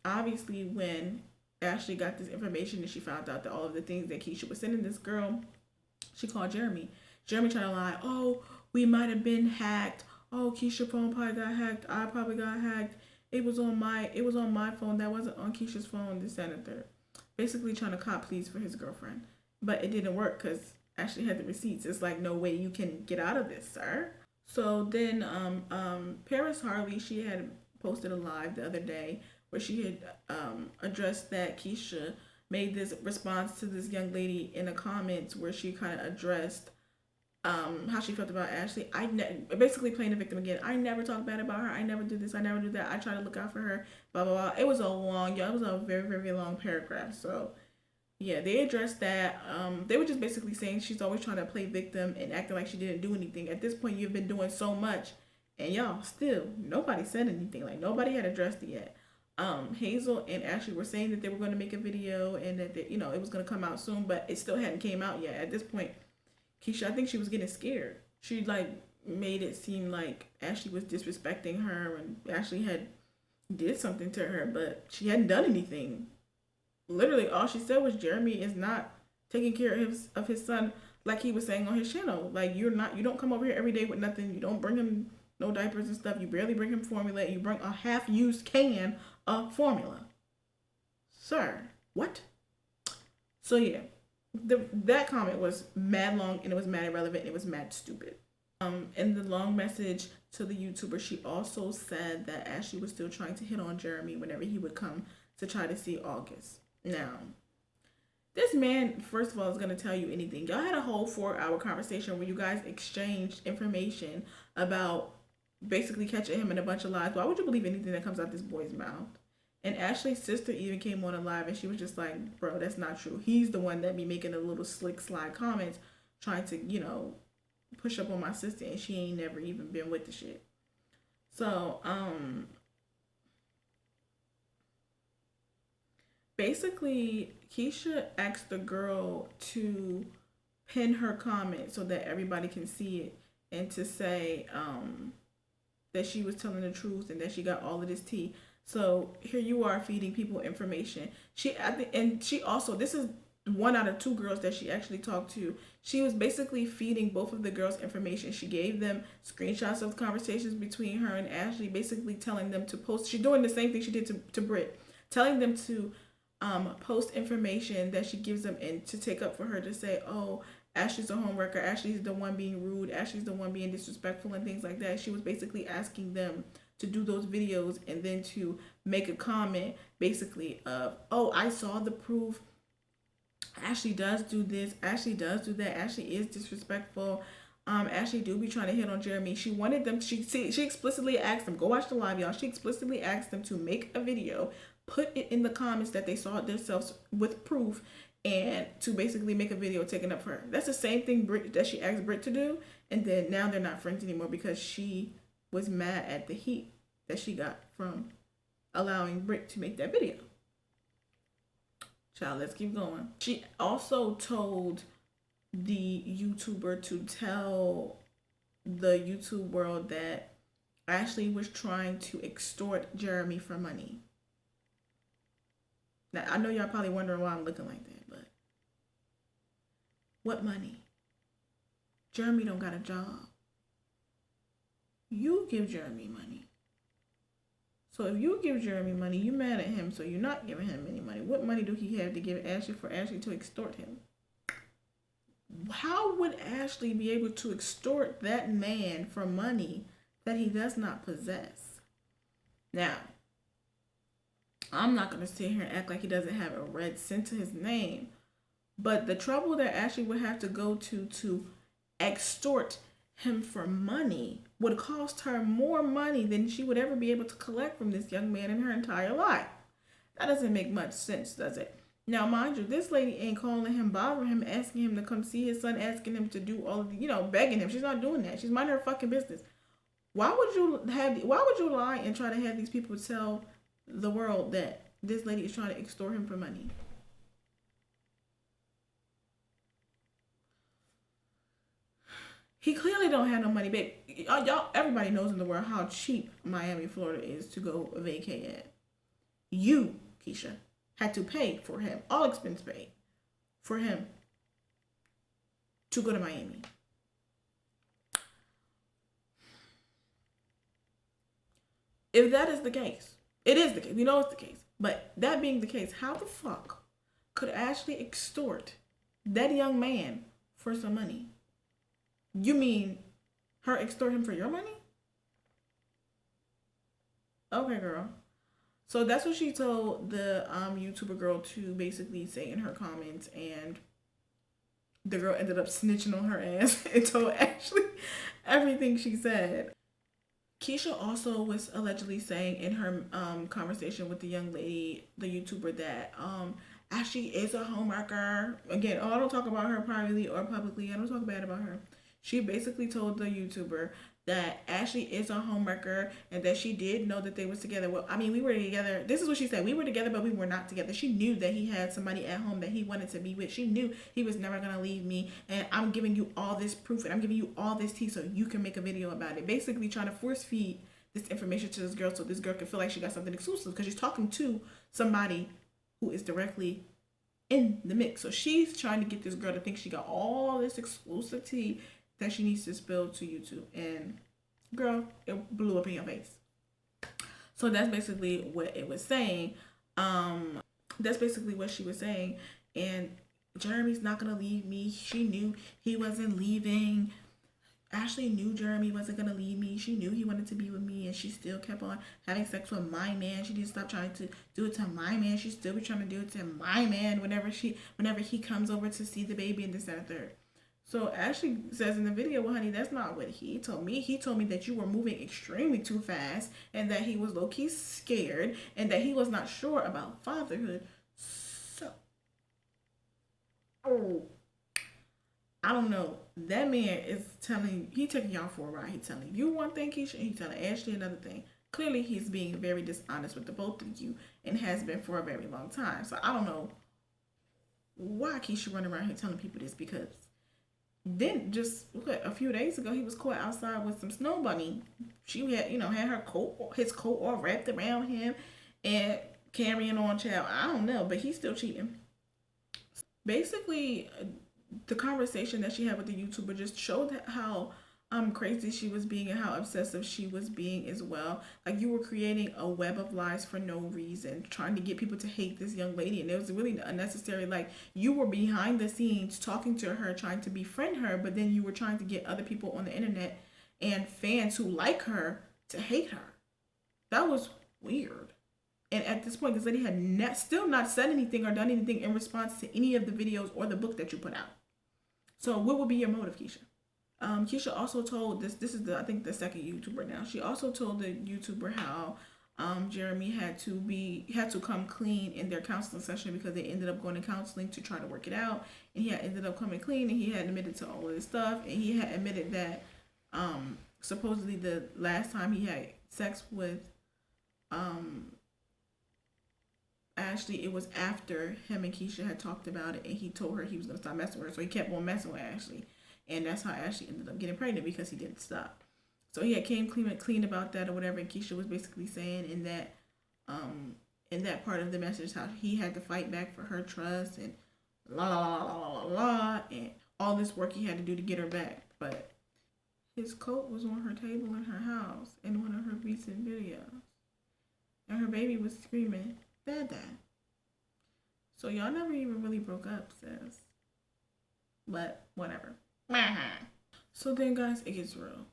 obviously when Ashli got this information and she found out that all of the things that Keesha was sending this girl, she called Jeremy. Jeremy tried to lie. Oh, we might have been hacked. Oh, Keesha's phone probably got hacked. I probably got hacked. It was on my phone. That wasn't on Keesha's phone, this, that, and the third. Basically trying to cop pleas for his girlfriend. But it didn't work because Ashli had the receipts. It's like, no way you can get out of this, sir. So then Paris Harley, she had posted a live the other day where she had addressed that Keesha made this response to this young lady in the comments where she kind of addressed how she felt about Ashli. Basically playing the victim again. I never talk bad about her. I never do this. I never do that. I try to look out for her. Blah, blah, blah. It was a very, very long paragraph. So yeah, they addressed that. They were just basically saying she's always trying to play victim and acting like she didn't do anything. At this point, you've been doing so much, and y'all still, nobody said anything. Like, nobody had addressed it yet. Hazel and Ashli were saying that they were going to make a video and that they, it was going to come out soon, but it still hadn't came out yet. At this point, Keesha, I think she was getting scared. She made it seem like Ashli was disrespecting her, and Ashli had did something to her, but she hadn't done anything. Literally, all she said was Jeremy is not taking care of his son like he was saying on his channel. Like, you don't come over here every day with nothing. You don't bring him no diapers and stuff. You barely bring him formula. You bring a half-used can of formula. Sir, what? So yeah, that comment was mad long, and it was mad irrelevant, and it was mad stupid. In the long message to the YouTuber, she also said that Ashli was still trying to hit on Jeremy whenever he would come to try to see August. Now, this man, first of all, is going to tell you anything. Y'all had a whole 4-hour conversation where you guys exchanged information about basically catching him in a bunch of lies. Why would you believe anything that comes out this boy's mouth? And Ashli's sister even came on a live and she was just like, bro, that's not true. He's the one that be making the little slick slide comments trying to, push up on my sister, and she ain't never even been with the shit. So, basically, Keesha asked the girl to pin her comment so that everybody can see it, and to say that she was telling the truth and that she got all of this tea. So here you are feeding people information. She also, this is 1 out of 2 girls that she actually talked to. She was basically feeding both of the girls information. She gave them screenshots of conversations between her and Ashli, basically telling them to post. She's doing the same thing she did to Britt, telling them to post information that she gives them and to take up for her to say, oh, Ashli's a homewrecker, Ashli's the one being rude, Ashli's the one being disrespectful and things like that. She was basically asking them to do those videos and then to make a comment basically of, oh, I saw the proof. Ashli does do this. Ashli does do that. Ashli is disrespectful. Ashli do be trying to hit on Jeremy. She wanted them. She explicitly asked them. Go watch the live, y'all. She explicitly asked them to make a video, put it in the comments that they saw it themselves with proof, and to basically make a video taking up for her. That's the same thing that she asked Britt to do, and then now they're not friends anymore because she was mad at the heat that she got from allowing Britt to make that video. Child, let's keep going. She also told the YouTuber to tell the YouTube world that Ashli was trying to extort Jeremy for money. Now, I know y'all probably wondering why I'm looking like that, but what money? Jeremy don't got a job. You give Jeremy money. So if you give Jeremy money, you mad at him, so you're not giving him any money. What money do he have to give Ashli for Ashli to extort him? How would Ashli be able to extort that man for money that he does not possess? Now, I'm not going to sit here and act like he doesn't have a red cent to his name, but the trouble that Ashli would have to go to extort him for money would cost her more money than she would ever be able to collect from this young man in her entire life. That doesn't make much sense, does it? Now, mind you, this lady ain't calling him, bothering him, asking him to come see his son, asking him to do all of the, begging him. She's not doing that. She's minding her fucking business. Why would you lie and try to have these people tell the world that this lady is trying to extort him for money? He clearly don't have no money, babe. Y'all, everybody knows in the world how cheap Miami, Florida is to go vacay at. You, Keesha, had to pay for him, all expense paid, for him to go to Miami. If that is the case, it is the case. We know it's the case. But that being the case, how the fuck could Ashli extort that young man for some money? You mean her extort him for your money? Okay, girl. So that's what she told the YouTuber girl to basically say in her comments, and the girl ended up snitching on her ass and told Ashli everything she said. Keesha also was allegedly saying in her conversation with the young lady, the YouTuber, that Ashli is a homewrecker. Again, I don't talk about her privately or publicly. I don't talk bad about her. She basically told the YouTuber that Ashli is a homewrecker and that she did know that they was together. Well, I mean, we were together. This is what she said. We were together, but we were not together. She knew that he had somebody at home that he wanted to be with. She knew he was never going to leave me. And I'm giving you all this proof and I'm giving you all this tea so you can make a video about it. Basically trying to force feed this information to this girl so this girl can feel like she got something exclusive, because she's talking to somebody who is directly in the mix. So she's trying to get this girl to think she got all this exclusive tea that she needs to spill to YouTube. And girl, it blew up in your face. So that's basically what it was saying. That's basically what she was saying. And Jeremy's not gonna leave me. She knew he wasn't leaving. Ashli knew Jeremy wasn't gonna leave me. She knew he wanted to be with me, and she still kept on having sex with my man. She didn't stop trying to do it to my man. She still be trying to do it to my man whenever he comes over to see the baby and this, that, and third. So Ashli says in the video, well, honey, that's not what he told me. He told me that you were moving extremely too fast and that he was low-key scared and that he was not sure about fatherhood. So, I don't know. That man is he taking y'all for a ride. He's telling you one thing, Keesha, and he's telling Ashli another thing. Clearly, he's being very dishonest with the both of you and has been for a very long time. So I don't know why Keesha running around here telling people this, because then just a few days ago he was caught outside with some snow bunny. She had his coat all wrapped around him and carrying on, child. I don't know, but he's still cheating. Basically, the conversation that she had with the YouTuber just showed how crazy she was being and how obsessive she was being as well. Like, you were creating a web of lies for no reason, trying to get people to hate this young lady, and it was really unnecessary. Like, you were behind the scenes talking to her, trying to befriend her, but then you were trying to get other people on the internet and fans who like her to hate her. That was weird. And at this point, this lady had still not said anything or done anything in response to any of the videos or the book that you put out. So what would be your motive, Keesha? Keesha also told this is I think the second YouTuber now. She also told the YouTuber how Jeremy had to come clean in their counseling session, because they ended up going to counseling to try to work it out, and he had ended up coming clean, and he had admitted to all of this stuff, and he had admitted that supposedly the last time he had sex with Ashli, it was after him and Keesha had talked about it, and he told her he was going to stop messing with her, so he kept on messing with Ashli. And that's how Ashli ended up getting pregnant, because he didn't stop. So he had came clean about that or whatever, and Keesha was basically saying in that part of the message how he had to fight back for her trust and la la la la la la, and all this work he had to do to get her back. But his coat was on her table in her house in one of her recent videos, and her baby was screaming, "Dad." So y'all never even really broke up, sis. But whatever. So then, guys, it gets real.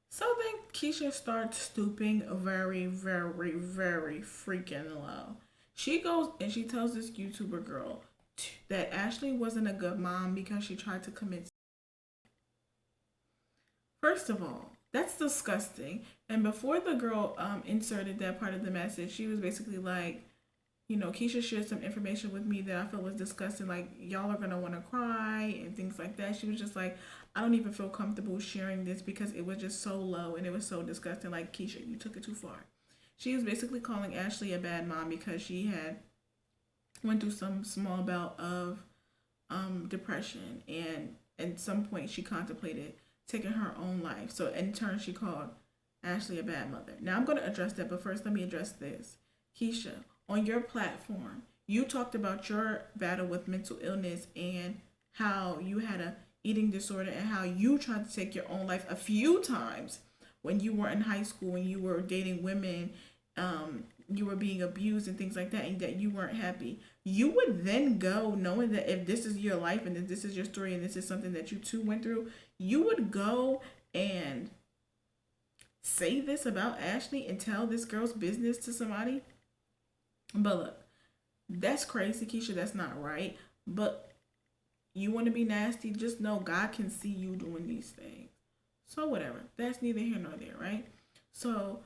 So then Keesha starts stooping very, very, very freaking low. She goes and she tells this YouTuber girl that Ashli wasn't a good mom because she tried to commit. First of all, that's disgusting. And before the girl inserted that part of the message, she was basically like, Keesha shared some information with me that I felt was disgusting. Like, y'all are going to want to cry and things like that. She was just like, I don't even feel comfortable sharing this because it was just so low and it was so disgusting. Like, Keesha, you took it too far. She was basically calling Ashli a bad mom because she had went through some small bout of depression, and at some point she contemplated taking her own life. So in turn, she called Ashli a bad mother. Now I'm going to address that, but first let me address this. Keesha, on your platform, you talked about your battle with mental illness and how you had a eating disorder and how you tried to take your own life a few times when you were in high school, when you were dating women, you were being abused and things like that, and that you weren't happy. You would then go, knowing that if this is your life and that this is your story and this is something that you too went through, you would go and say this about Ashli and tell this girl's business to somebody. But look, that's crazy, Keesha. That's not right. But you want to be nasty, just know God can see you doing these things. So whatever. That's neither here nor there, right? So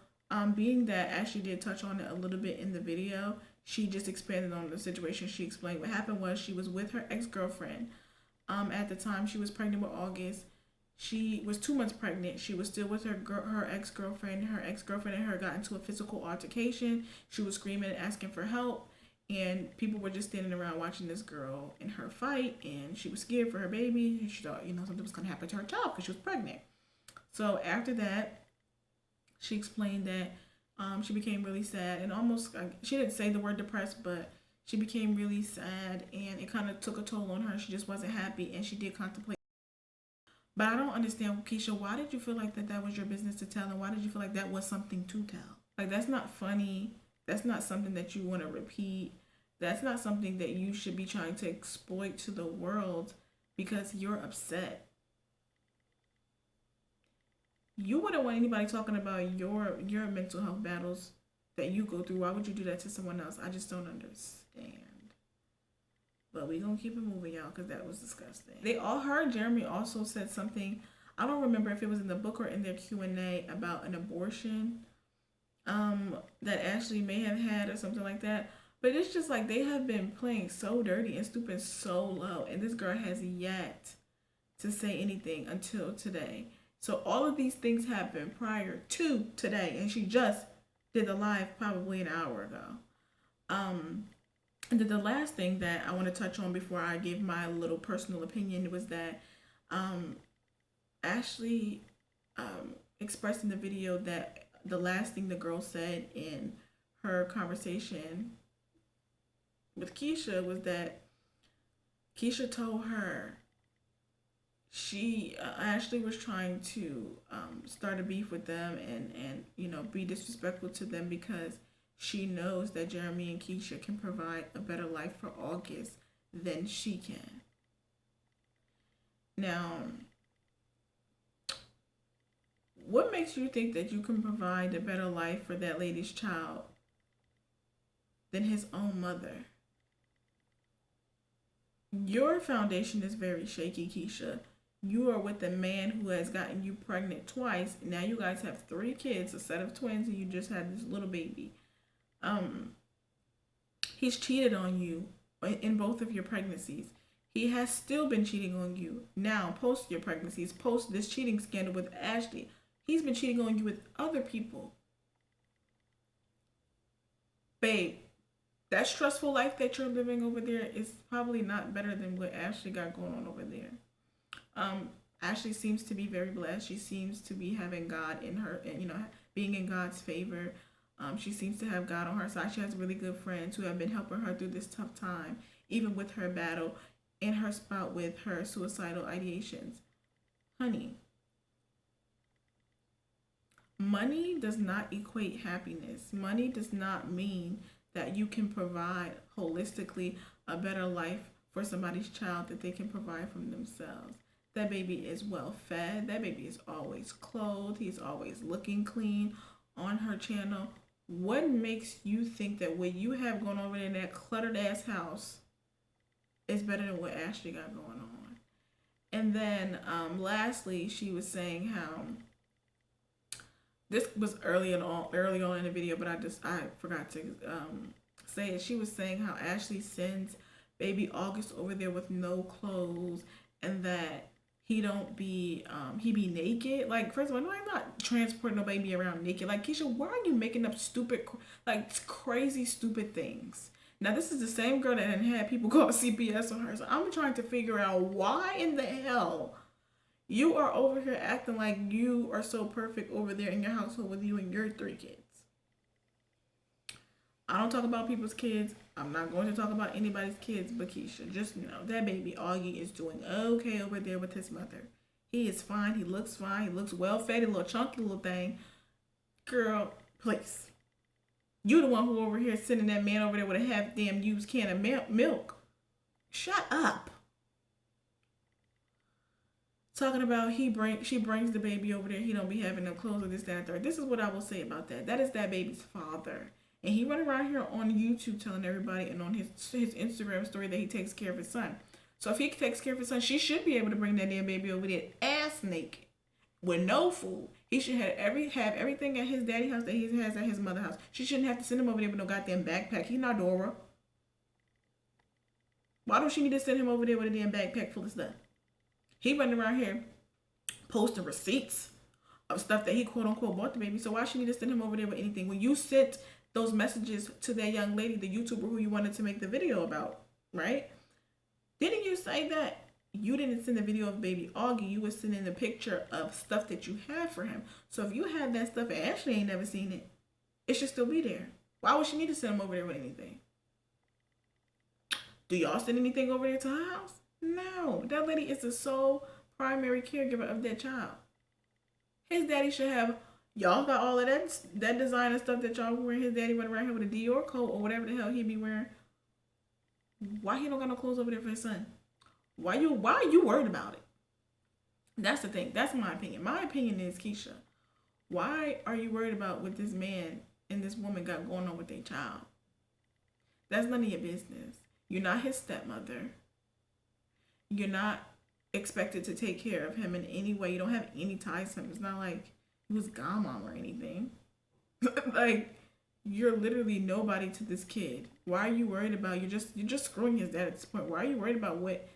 being that Ashli did touch on it a little bit in the video, she just expanded on the situation. She explained what happened was she was with her ex-girlfriend. At the time, she was pregnant with August. She was 2 months pregnant. She was still with her ex-girlfriend. Her ex-girlfriend and her got into a physical altercation. She was screaming and asking for help. And people were just standing around watching this girl and her fight. And she was scared for her baby. And she thought, something was going to happen to her child because she was pregnant. So after that, She explained that she became really sad and almost, she didn't say the word depressed, but she became really sad and it kind of took a toll on her. She just wasn't happy and she did contemplate. But I don't understand, Keesha, why did you feel like that was your business to tell, and why did you feel like that was something to tell? Like, that's not funny. That's not something that you want to repeat. That's not something that you should be trying to exploit to the world because you're upset. You wouldn't want anybody talking about your mental health battles that you go through. Why would you do that to someone else? I just don't understand. But we gonna keep it moving, y'all, because that was disgusting. They all heard Jeremy also said something. I don't remember if it was in the book or in their Q&A about an abortion that Ashli may have had or something like that. But it's just like they have been playing so dirty and stooping so low, and this girl has yet to say anything until today. So all of these things happened prior to today, and she just did the live probably an hour ago. And then the last thing that I want to touch on before I give my little personal opinion was that Ashli expressed in the video that the last thing the girl said in her conversation with Keesha was that Keesha told her Ashli was trying to start a beef with them and be disrespectful to them because she knows that Jeremy and Keesha can provide a better life for August than she can. Now, what makes you think that you can provide a better life for that lady's child than his own mother? Your foundation is very shaky, Keesha. You are with a man who has gotten you pregnant twice. Now you guys have 3 kids, a set of twins, and you just had this little baby. He's cheated on you in both of your pregnancies. He has still been cheating on you now, post your pregnancies, post this cheating scandal with Ashli. He's been cheating on you with other people. Babe, that stressful life that you're living over there is probably not better than what Ashli got going on over there. Ashli seems to be very blessed. She seems to be having God in her, being in God's favor. She seems to have God on her side. She has really good friends who have been helping her through this tough time, even with her battle in her spot with her suicidal ideations. Honey, money does not equate happiness. Money does not mean that you can provide holistically a better life for somebody's child that they can provide from themselves. That baby is well fed. That baby is always clothed. He's always looking clean on her channel. What makes you think that what you have going over there in that cluttered ass house is better than what Ashli got going on? And then lastly, she was saying how this was early on in the video, but I forgot to say it. She was saying how Ashli sends baby August over there with no clothes, and that he be naked. Like, first of all, no, I'm not transporting no baby around naked. Like, Keesha, why are you making up stupid, like, crazy, stupid things? Now, this is the same girl that had people call CPS on her. So I'm trying to figure out why in the hell you are over here acting like you are so perfect over there in your household with you and your 3 kids. I don't talk about people's kids. I'm not going to talk about anybody's kids but Keesha. Just know that baby Augie is doing okay over there with his mother. He is fine. He looks fine. He looks well fed, a little chunky little thing. Girl, please. You the one who over here sending that man over there with a half damn used can of milk. Shut up. Talking about she brings the baby over there. He don't be having no clothes or this, that, and third. This is what I will say about that. That is that baby's father. And he run around here on YouTube telling everybody and on his Instagram story that he takes care of his son. So if he takes care of his son, she should be able to bring that damn baby over there ass naked with no food. He should have everything at his daddy house that he has at his mother house. She shouldn't have to send him over there with no goddamn backpack. He's not Dora. Why don't she need to send him over there with a damn backpack full of stuff? He running around here posting receipts of stuff that he quote unquote bought the baby. So why she need to send him over there with anything? When you sent those messages to that young lady, the YouTuber who you wanted to make the video about, right? Didn't you say that you didn't send a video of baby Augie. You were sending the picture of stuff that you had for him. So if you had that stuff and Ashley ain't never seen it, it should still be there. Why would she need to send him over there with anything? Do y'all send anything over there to her house? No. That lady is the sole primary caregiver of that child. His daddy should have, y'all got all of that designer stuff that y'all wearing. His daddy went around here with a Dior coat or whatever the hell he be wearing. Why he don't got no clothes over there for his son? Why are you worried about it? That's the thing. That's my opinion. My opinion is, Keesha, why are you worried about what this man and this woman got going on with their child? That's none of your business. You're not his stepmother. You're not expected to take care of him in any way. You don't have any ties to him. It's not like he was godmom or anything. Like, you're literally nobody to this kid. Why are you worried about? You're just screwing his dad at this point. Why are you worried about what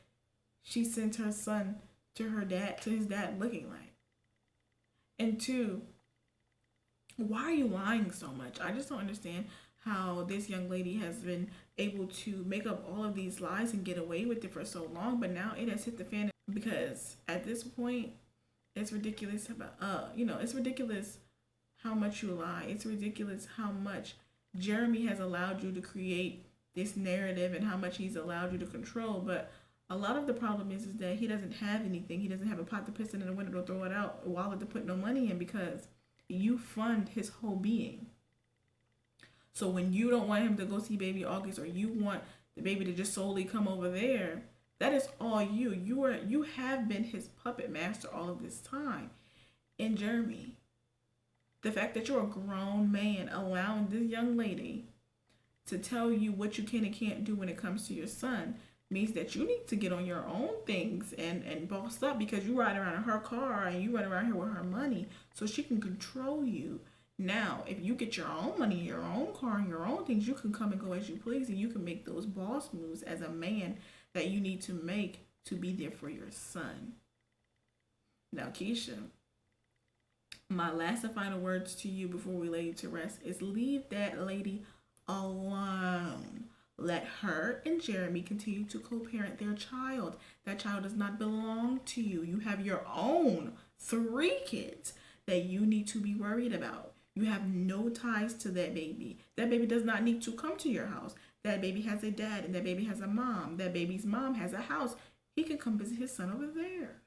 she sent her son to his dad looking like? And two, why are you lying so much? I just don't understand how this young lady has been able to make up all of these lies and get away with it for so long, but now it has hit the fan, because at this point it's ridiculous about it's ridiculous how much you lie. It's ridiculous how much Jeremy has allowed you to create this narrative and how much he's allowed you to control. But a lot of the problem is that he doesn't have anything. He doesn't have a pot to piss in and a window to throw it out, a wallet to put no money in, because you fund his whole being. So when you don't want him to go see baby August, or you want the baby to just solely come over there, that is all you. You have been his puppet master all of this time. And Jeremy, the fact that you're a grown man allowing this young lady to tell you what you can and can't do when it comes to your son means that you need to get on your own things and boss up, because you ride around in her car and you run around here with her money so she can control you. Now, if you get your own money, your own car, and your own things, you can come and go as you please, and you can make those boss moves as a man that you need to make to be there for your son. Now, Keesha, my last and final words to you before we lay you to rest is leave that lady alone. Let her and Jeremy continue to co-parent their child. That child does not belong to you. You have your own 3 kids that you need to be worried about. You have no ties to that baby. That baby does not need to come to your house. That baby has a dad and that baby has a mom. That baby's mom has a house. He can come visit his son over there.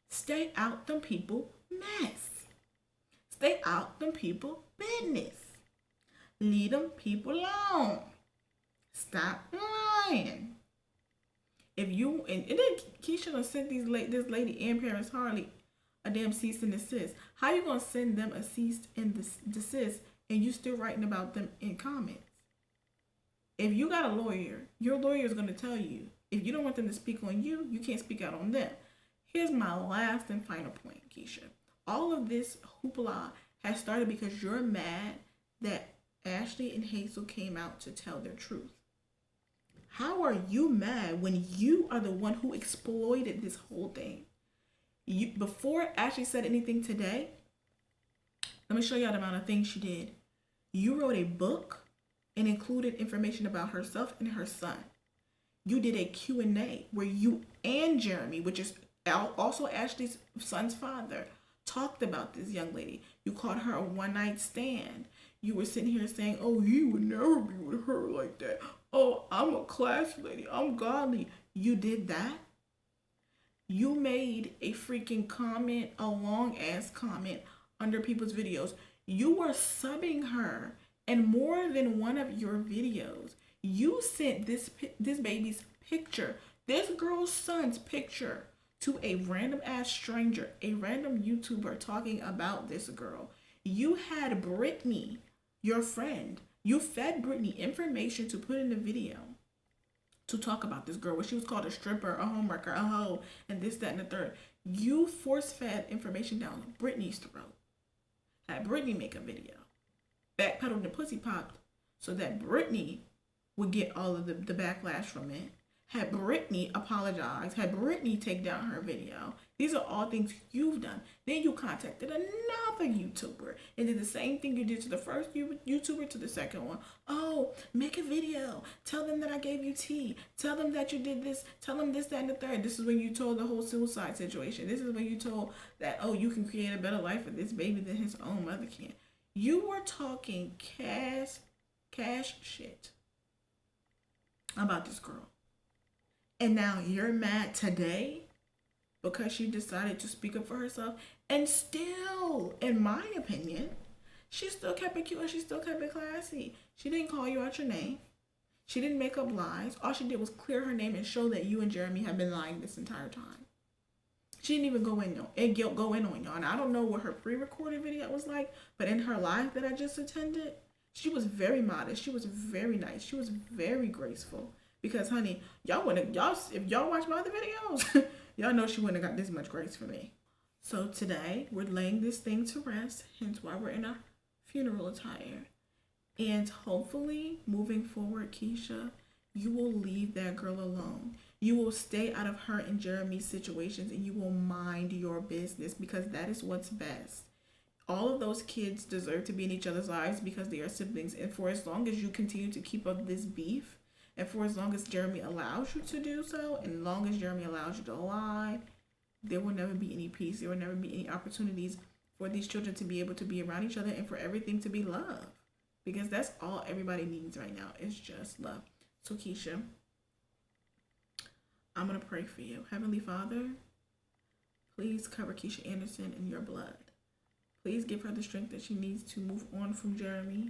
Stay out them people mess. Stay out them people business. Leave them people alone. Stop lying. If you and then Keesha done sent this lady and Paris Harley a damn cease and desist. How you gonna send them a cease and desist and you still writing about them in comments? If you got a lawyer, your lawyer is gonna tell you if you don't want them to speak on you, you can't speak out on them. Here's my last and final point, Keesha. All of this hoopla has started because you're mad that Ashli and Hazel came out to tell their truth. How are you mad when you are the one who exploited this whole thing? Before Ashli said anything today, let me show y'all the amount of things she did. You wrote a book and included information about herself and her son. You did a Q&A where you and Jeremy, which is also Ashli's son's father, talked about this young lady. You called her a one-night stand. You were sitting here saying, oh, he would never be with her like that. Oh, I'm a classy lady. I'm godly. You did that? You made a freaking comment, a long-ass comment under people's videos. You were subbing her in more than one of your videos. You sent this baby's picture, this girl's son's picture, to a random ass stranger, a random YouTuber talking about this girl. You had Brittany, your friend, you fed Brittany information to put in the video to talk about this girl, where she was called a stripper, a homewrecker, a hoe, and this, that, and the third. You force-fed information down Brittany's throat. Had Brittany make a video. Backpedaled and pussy popped so that Brittany would get all of the backlash from it. Had Brittany apologize? Had Brittany take down her video? These are all things you've done. Then you contacted another YouTuber and did the same thing you did to the first YouTuber to the second one. Oh, make a video. Tell them that I gave you tea. Tell them that you did this. Tell them this, that, and the third. This is when you told the whole suicide situation. This is when you told that, oh, you can create a better life for this baby than his own mother can. You were talking cash shit about this girl. And now you're mad today because she decided to speak up for herself. And still, in my opinion, she still kept it cute and she still kept it classy. She didn't call you out your name. She didn't make up lies. All she did was clear her name and show that you and Jeremy have been lying this entire time. She didn't even go in on y'all. And I don't know what her pre-recorded video was like, but in her live that I just attended, she was very modest. She was very nice. She was very graceful. Because, honey, if y'all watch my other videos, y'all know she wouldn't have got this much grace from me. So today, we're laying this thing to rest, hence why we're in a funeral attire. And hopefully, moving forward, Keesha, you will leave that girl alone. You will stay out of her and Jeremy's situations, and you will mind your business, because that is what's best. All of those kids deserve to be in each other's lives because they are siblings. And for as long as you continue to keep up this beef, and for as long as Jeremy allows you to do so, and as long as Jeremy allows you to lie, there will never be any peace. There will never be any opportunities for these children to be able to be around each other and for everything to be love. Because that's all everybody needs right now is just love. So Keesha, I'm going to pray for you. Heavenly Father, please cover Keesha Anderson in your blood. Please give her the strength that she needs to move on from Jeremy.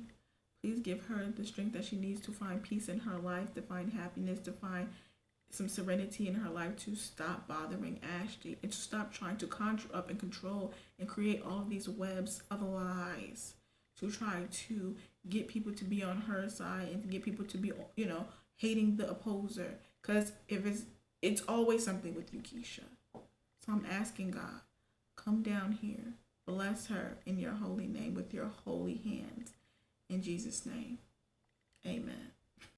Please give her the strength that she needs to find peace in her life, to find happiness, to find some serenity in her life, to stop bothering Ashli, and to stop trying to conjure up and control and create all of these webs of lies to try to get people to be on her side and to get people to be, hating the opposer. Because it's always something with you, Keesha. So I'm asking God, come down here, bless her in your holy name with your holy hands. In Jesus' name, amen.